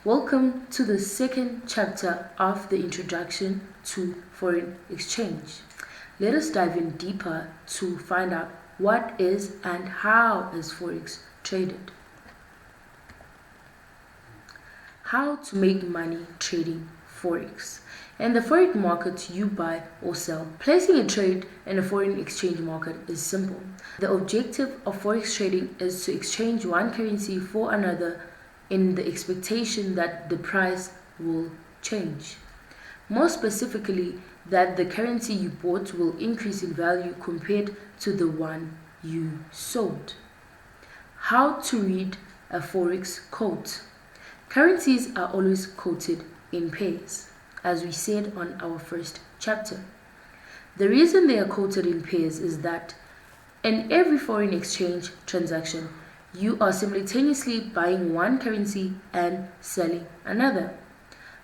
Welcome to the second chapter of the Introduction to Foreign Exchange. Let us dive in deeper to find out what is and how is Forex traded. How to make money trading Forex. In the Forex market, you buy or sell. Placing a trade in a foreign exchange market is simple. The objective of Forex trading is to exchange one currency for another in the expectation that the price will change. More specifically, that the currency you bought will increase in value compared to the one you sold. How to read a Forex quote. Currencies are always quoted in pairs, as we said on our first chapter. The reason they are quoted in pairs is that in every foreign exchange transaction, you are simultaneously buying one currency and selling another.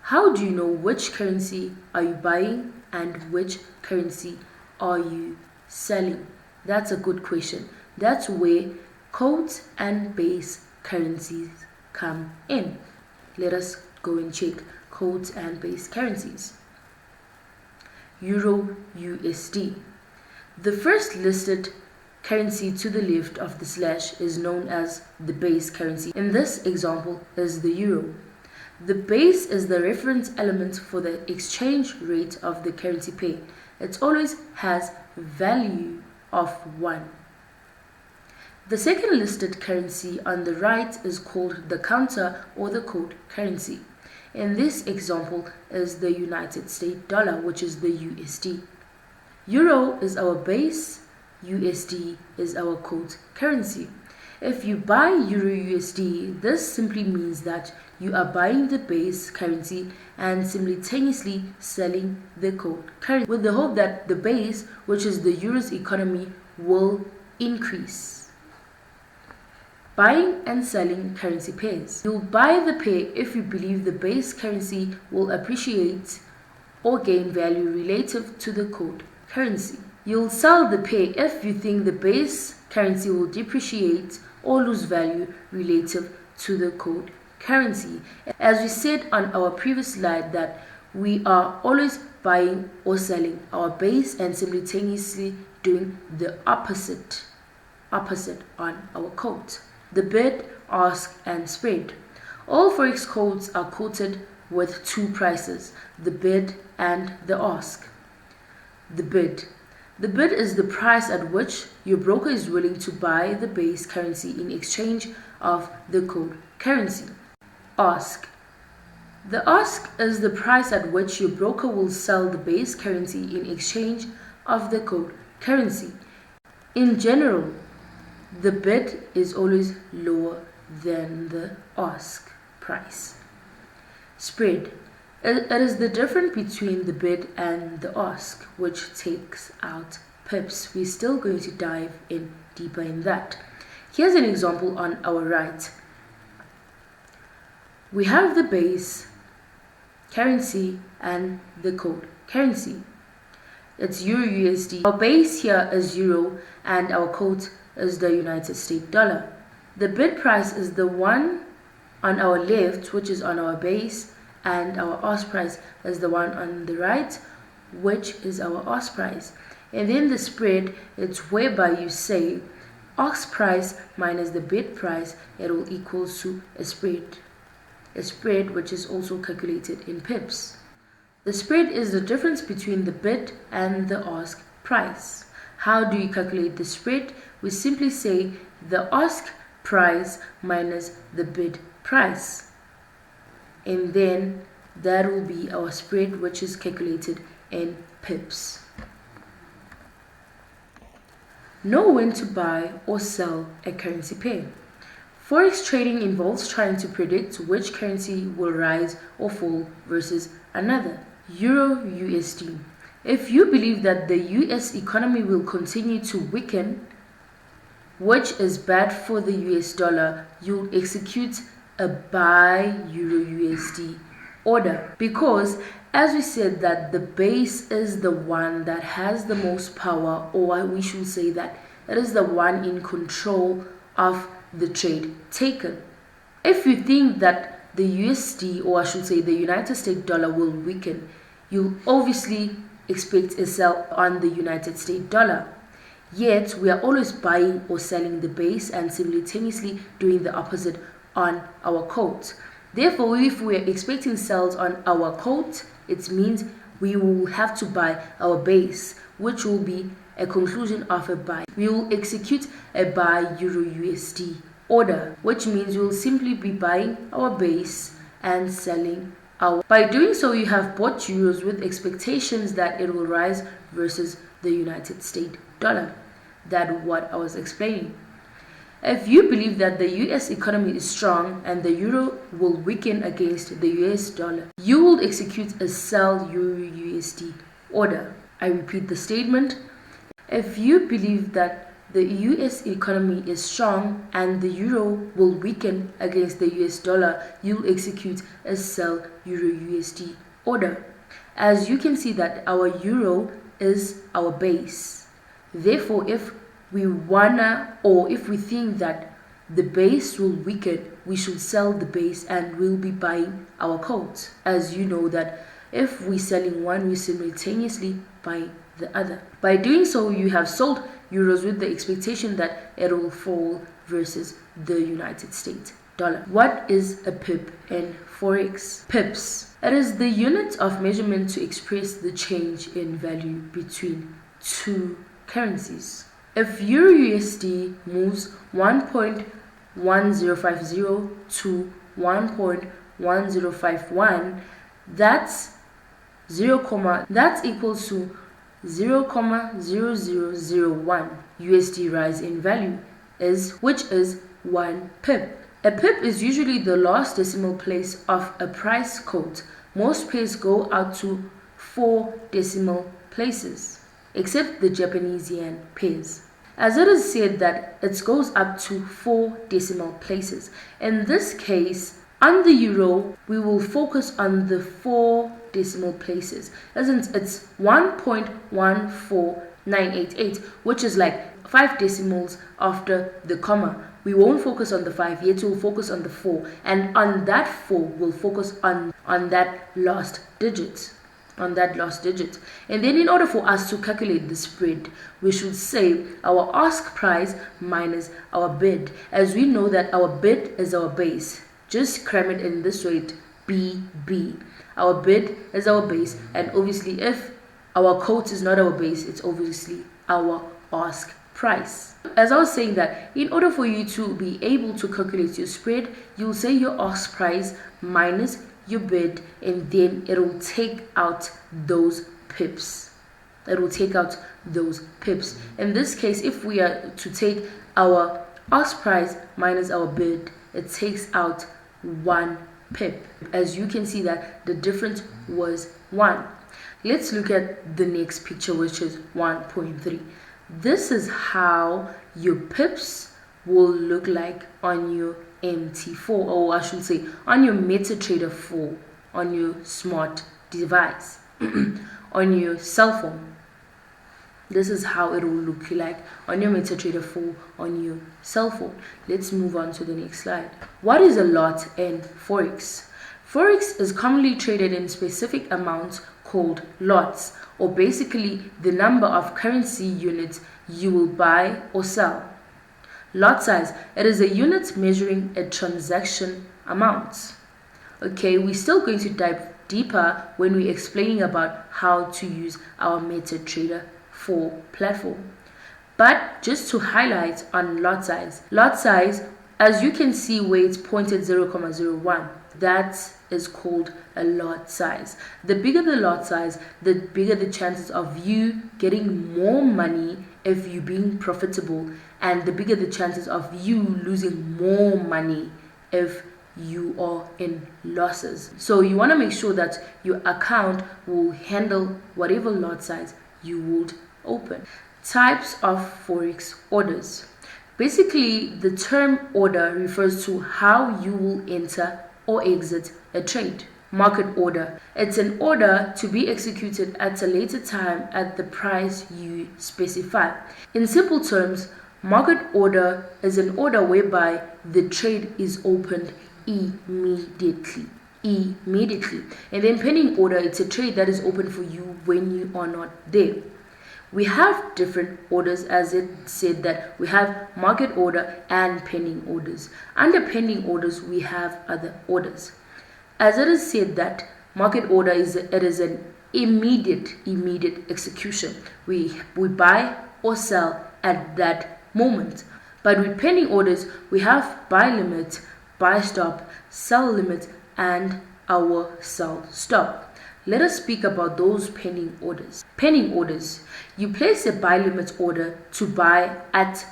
How do you know which currency are you buying and which currency are you selling? That's a good question. That's where quotes and base currencies come in. Let us go and check quotes and base currencies. Euro USD. The first listed currency to the left of the slash is known as the base currency. In this example is the euro. The base is the reference element for the exchange rate of the currency pair. It always has value of 1. The second listed currency on the right is called the counter or the code currency. In this example is the United States dollar, which is the USD. Euro is our base, USD is our quote currency. If you buy Euro USD, this simply means that you are buying the base currency and simultaneously selling the quote currency with the hope that the base, which is the Euro's economy, will increase. Buying and selling currency pairs. You'll buy the pair if you believe the base currency will appreciate or gain value relative to the quote currency. You'll sell the pair if you think the base currency will depreciate or lose value relative to the quote currency. As we said on our previous slide, that we are always buying or selling our base and simultaneously doing the opposite on our quote. The bid, ask, and spread. All Forex quotes are quoted with two prices, the bid and the ask. The bid. The bid is the price at which your broker is willing to buy the base currency in exchange of the quote currency. Ask. The ask is the price at which your broker will sell the base currency in exchange of the quote currency. In general, the bid is always lower than the ask price. Spread. It is the difference between the bid and the ask, which takes out pips. We're still going to dive in deeper in that. Here's an example on our right. We have the base currency and the quote currency. It's Euro USD. Our base here is Euro and our quote is the United States dollar. The bid price is the one on our left, which is on our base, and our ask price is the one on the right, which is our ask price. And then the spread, it's whereby you say ask price minus the bid price, it will equal to a spread. A spread which is also calculated in pips. The spread is the difference between the bid and the ask price. How do you calculate the spread? We simply say the ask price minus the bid price. And then that will be our spread, which is calculated in pips. Know when to buy or sell a currency pair. Forex trading involves trying to predict which currency will rise or fall versus another. Euro USD. If you believe that the US economy will continue to weaken, which is bad for the US dollar, you'll execute a buy Euro USD order, because as we said that the base is the one that has the most power, or we should say that it is the one in control of the trade taken. If you think that the USD, or I should say the United States dollar, will weaken, you'll obviously expect a sell on the United States dollar. Yet we are always buying or selling the base and simultaneously doing the opposite on our quote. Therefore, if we are expecting sells on our quote, it means we will have to buy our base, which will be a conclusion of a buy. We will execute a buy Euro USD order, which means we will simply be buying our base and selling our. By doing so, you have bought euros with expectations that it will rise versus the United States dollar. That's what I was explaining. If you believe that the US economy is strong and the euro will weaken against the US dollar, you will execute a sell Euro USD order. I repeat the statement. If you believe that the US economy is strong and the euro will weaken against the US dollar, you'll execute a sell Euro USD order. As you can see that our euro is our base. Therefore, if we wanna, or if we think that the base will weaken, we should sell the base and we'll be buying our quote. As you know that if we're selling one, we simultaneously buy the other. By doing so, you have sold euros with the expectation that it will fall versus the United States dollar. What is a pip in Forex? Pips. It is the unit of measurement to express the change in value between two currencies. If Euro USD moves 1.1050 to 1.1051, that's equals to 0.0001 USD rise in value, which is 1 pip. A pip is usually the last decimal place of a price quote. Most pairs go out to 4 decimal places, except the Japanese yen pairs. As it is said that it goes up to 4 decimal places. In this case, on the euro, we will focus on the 4 decimal places. Isn't it's 1.14988, which is like 5 decimals after the comma. We won't focus on the 5 yet, we'll focus on the 4. And on that 4, we'll focus on that last digit. And then in order for us to calculate the spread, we should say our ask price minus our bid. As we know that our bid is our base, just cram it in this way, BB. Our bid is our base, and obviously if our quote is not our base, it's obviously our ask price. As I was saying that in order for you to be able to calculate your spread, you'll say your ask price minus your bid, and then it will take out those pips. In this case, if we are to take our ask price minus our bid, it takes out 1 pip. As you can see that the difference was 1. Let's look at the next picture, which is 1.3. This is how your pips will look like on your MT4, or I should say on your MetaTrader 4, on your smart device, on your cell phone. This is how it will look like on your MetaTrader 4 on your cell phone. Let's move on to the next slide. What is a lot in Forex? Forex is commonly traded in specific amounts called lots, or basically the number of currency units you will buy or sell. Lot size, it is a unit measuring a transaction amount. Okay, we're still going to dive deeper when we're explaining about how to use our MetaTrader 4 platform. But just to highlight on lot size, as you can see where it's pointed 0.01, that is called a lot size. The bigger the lot size, the bigger the chances of you getting more money if you're being profitable, and the bigger the chances of you losing more money if you are in losses. So you want to make sure that your account will handle whatever lot size you would open. Types of Forex orders. Basically, the term order refers to how you will enter or exit a trade. Market order. It's an order to be executed at a later time at the price you specify. In simple terms, market order is an order whereby the trade is opened immediately. And then pending order, it's a trade that is open for you when you are not there. We have different orders, as it said that we have market order and pending orders. Under pending orders, we have other orders. As it is said that market order is an immediate execution. We buy or sell at that moment. But with pending orders, we have buy limit, buy stop, sell limit, and our sell stop. Let us speak about those pending orders. Pending orders, you place a buy limit order to buy at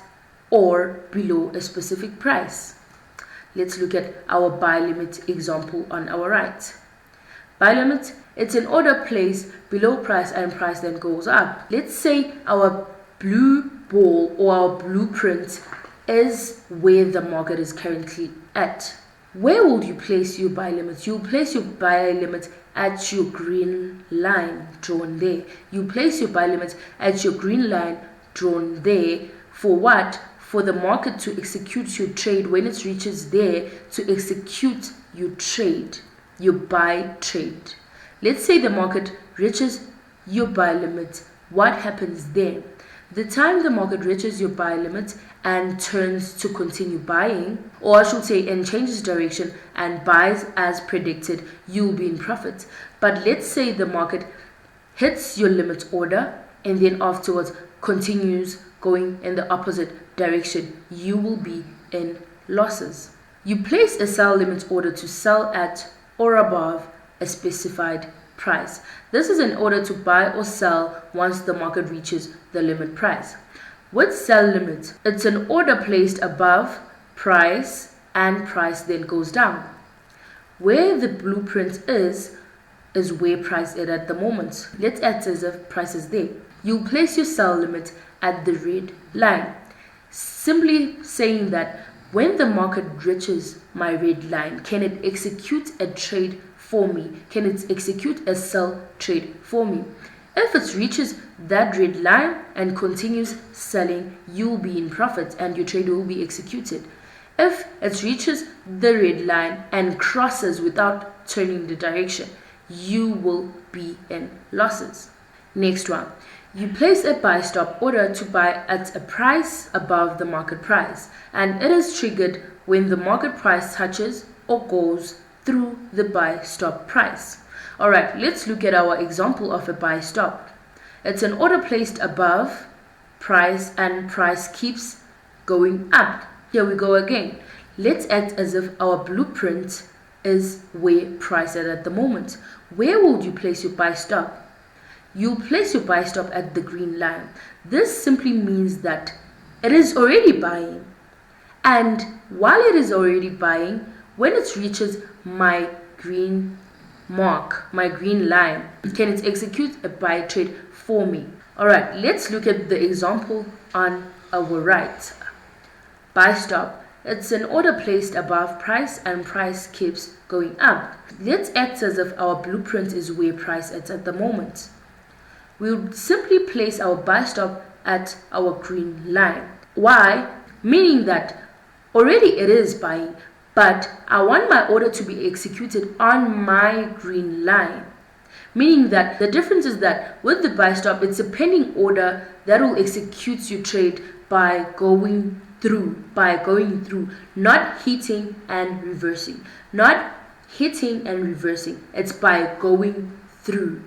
or below a specific price. Let's look at our buy limit example on our right. Buy limit, it's an order placed below price and price then goes up. Let's say our blue ball or our blueprint is where the market is currently at. Where would you place your buy limit? You'll place your buy limit at your green line drawn there. You place your buy limit at your green line drawn there. For what? For the market to execute your trade when it reaches there, to execute your trade, your buy trade. Let's say the market reaches your buy limit. What happens then? The time the market reaches your buy limit and turns to continue buying, or I should say and changes direction and buys as predicted, you'll be in profit. But let's say the market hits your limit order and then afterwards continues going in the opposite direction, you will be in losses. You place a sell limit order to sell at or above a specified price. This is in order to buy or sell once the market reaches the limit price. With sell limit, it's an order placed above price and price then goes down. Where the blueprint is where price is at the moment. Let's act as if price is there. You'll place your sell limit at the red line, simply saying that when the market reaches my red line, can it execute a trade for me? Can it execute a sell trade for me? If it reaches that red line and continues selling, you'll be in profit and your trade will be executed. If it reaches the red line and crosses without turning the direction, you will be in losses. Next one, you place a buy stop order to buy at a price above the market price, and it is triggered when the market price touches or goes through the buy stop price. Alright, let's look at our example of a buy stop. It's an order placed above price and price keeps going up. Here we go again. Let's act as if our blueprint is where price is at the moment. Where would you place your buy stop? You'll place your buy stop at the green line. This simply means that it is already buying. And while it is already buying, when it reaches my green mark, my green line, can it execute a buy trade for me? Alright, let's look at the example on our right. Buy stop. It's an order placed above price and price keeps going up. Let's act as if our blueprint is where price is at the moment. We'll simply place our buy stop at our green line. Why? Meaning that already it is buying, but I want my order to be executed on my green line. Meaning that the difference is that with the buy stop, it's a pending order that will execute your trade by going through, not hitting and reversing. Not hitting and reversing. It's by going through.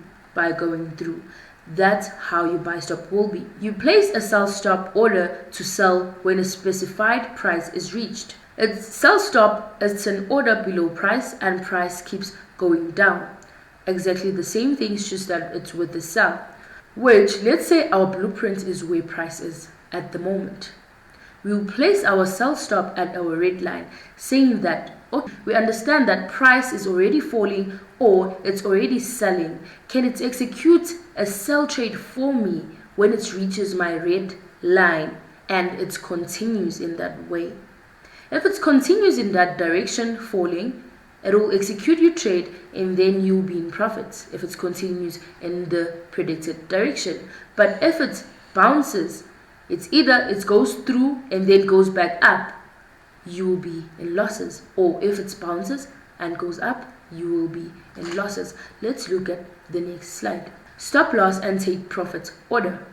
That's how your buy stop will be. You place a sell stop order to sell when a specified price is reached. It's sell stop, it's an order below price and price keeps going down. Exactly the same thing, it's just that it's with the sell. Which, let's say our blueprint is where price is at the moment. We will place our sell stop at our red line, saying that okay, we understand that price is already falling or it's already selling. Can it execute a sell trade for me when it reaches my red line and it continues in that way? If it continues in that direction falling, it will execute your trade and then you'll be in profits if it continues in the predicted direction. But if it bounces, it's either it goes through and then goes back up, you will be in losses. Or if it bounces and goes up, you will be in losses. Let's look at the next slide. Stop loss and take profit order.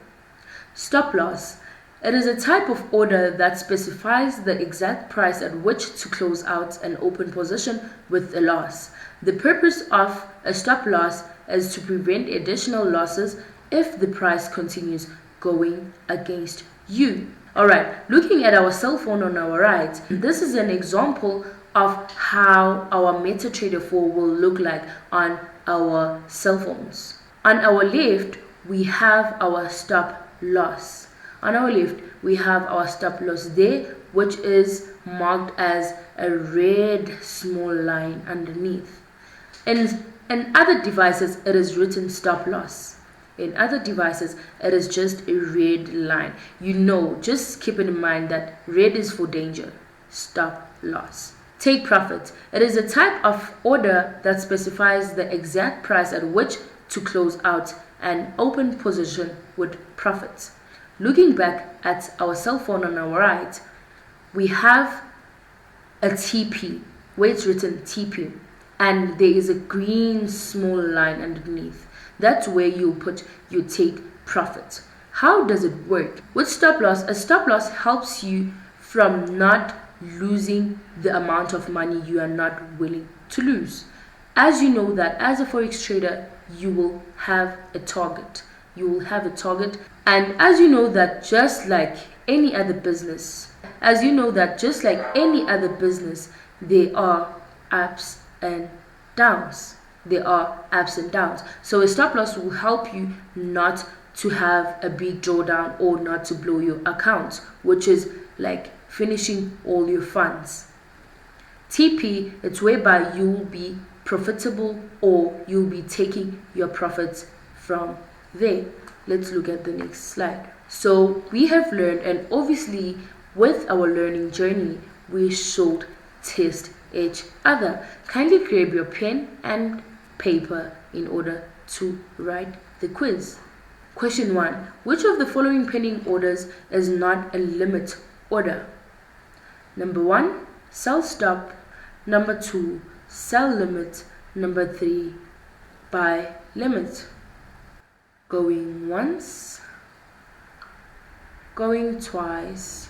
Stop loss. It is a type of order that specifies the exact price at which to close out an open position with a loss. The purpose of a stop loss is to prevent additional losses if the price continues going against you. Alright, looking at our cell phone on our right, this is an example of how our MetaTrader 4 will look like on our cell phones. On our left, we have our stop loss. On our left, we have our stop loss there, which is marked as a red small line underneath. In other devices, it is written stop loss. In other devices, it is just a red line. Just keep in mind that red is for danger. Stop loss. Take profit. It is a type of order that specifies the exact price at which to close out an open position with profits. Looking back at our cell phone on our right, we have a TP, where it's written TP, and there is a green small line underneath. That's where you put your take profit. How does it work? With stop loss, a stop loss helps you from not losing the amount of money you are not willing to lose. As you know that as a Forex trader, you will have a target. And as you know that just like any other business, there are ups and downs. So a stop loss will help you not to have a big drawdown or not to blow your account, which is like finishing all your funds. TP, it's whereby you will be profitable or you'll be taking your profits from there. Let's look at the next slide. So we have learned, and obviously with our learning journey, we should test each other. Kindly grab your pen and paper in order to write the quiz. Question 1. Which of the following pending orders is not a limit order? Number 1, sell stop. Number 2, sell limit. Number 3, buy limit. Going once, going twice,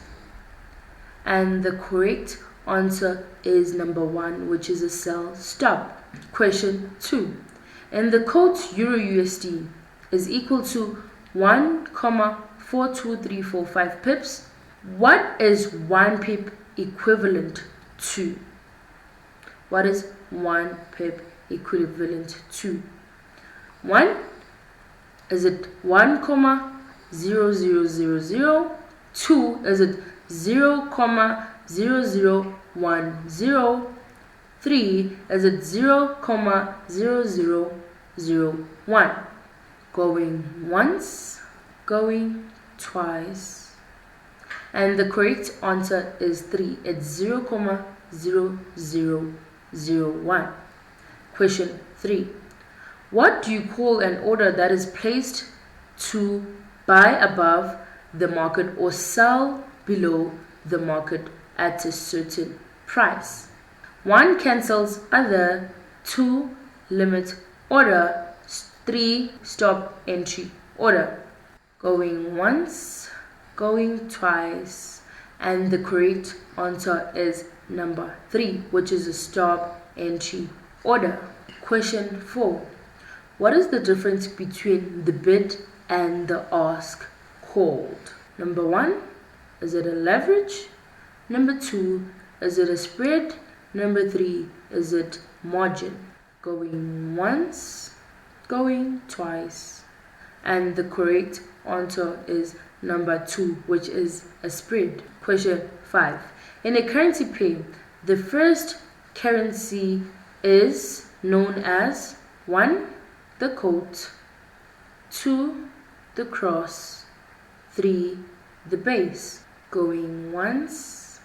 and the correct answer is number 1, which is a sell stop. Question 2. In the quote Euro USD is equal to 1,42345 pips, what is 1 pip equivalent to? What is 1 pip equivalent to? 1, is it 1,0000? 2, is it 0,0010? 3, is it 0,0001? Going once, going twice, and the correct answer is 3. It's 0,0001. Question 3. What do you call an order that is placed to buy above the market or sell below the market at a certain price? 1, cancels other. 2, limit order. 3, stop entry order. Going once, going twice, and the correct answer is number 3, which is a stop entry order. Question 4. What is the difference between the bid and the ask called? Number 1, is it a leverage? Number 2, is it a spread? Number 3, is it margin? Going once, going twice, and the correct answer is number 2, which is a spread. Question 5. In a currency pair, the first currency is known as 1, the quote, 2, the cross, 3, the base. Going once,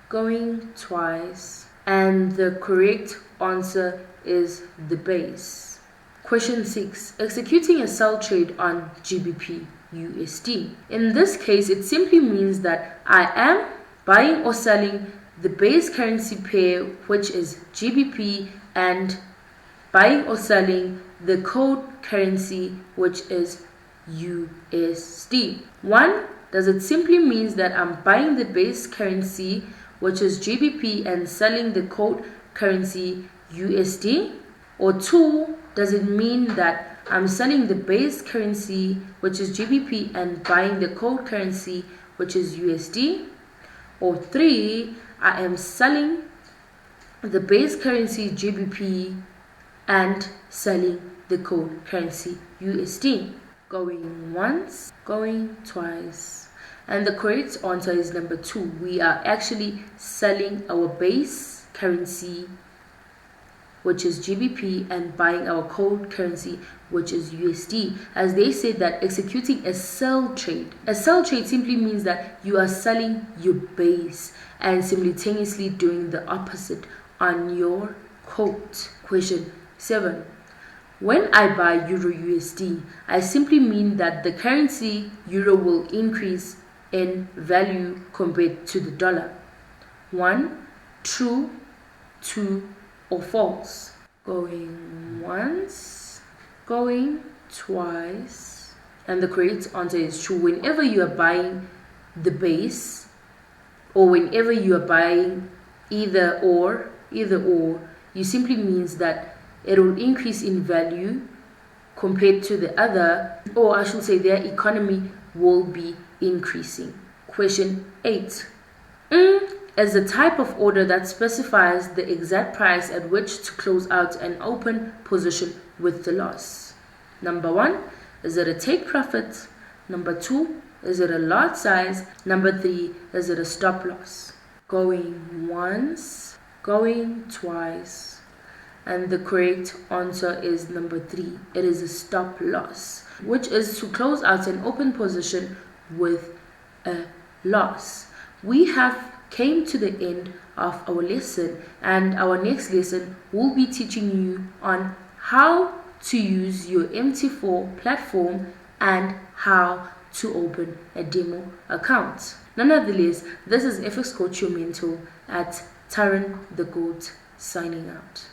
going twice, and the correct answer is the base. Question 6. Executing a sell trade on GBP USD. In this case, it simply means that I am buying or selling the base currency pair, which is GBP, and buying or selling the code currency, which is USD. 1. Does it simply means that I'm buying the base currency, which is GBP, and selling the code currency USD? Or 2. Does it mean that I'm selling the base currency, which is GBP, and buying the code currency, which is USD? Or 3. I am selling the base currency GBP and selling the code currency USD. Going once, going twice. And the correct answer is number 2. We are actually selling our base currency, which is GBP, and buying our code currency, which is USD, as they said that executing a sell trade. A sell trade simply means that you are selling your base and simultaneously doing the opposite on your quote. Question 7. When I buy Euro USD, I simply mean that the currency Euro will increase in value compared to the dollar. 1. True, 2, or false. Going once, going twice. And the correct answer is true. Whenever you are buying the base, or whenever you are buying either or, you simply means that it will increase in value compared to the other, or I should say their economy will be increasing. Question 8. Is a type of order that specifies the exact price at which to close out an open position with the loss. Number 1, is it a take profit? Number 2, is it a lot size? Number 3, is it a stop loss? Going once, going twice. And the correct answer is number 3. It is a stop loss, which is to close out an open position with a loss. We have came to the end of our lesson, and our next lesson will be teaching you on how to use your MT4 platform and how to open a demo account. Nonetheless, this is FX Coach, your mentor, at Taran the Goat, signing out.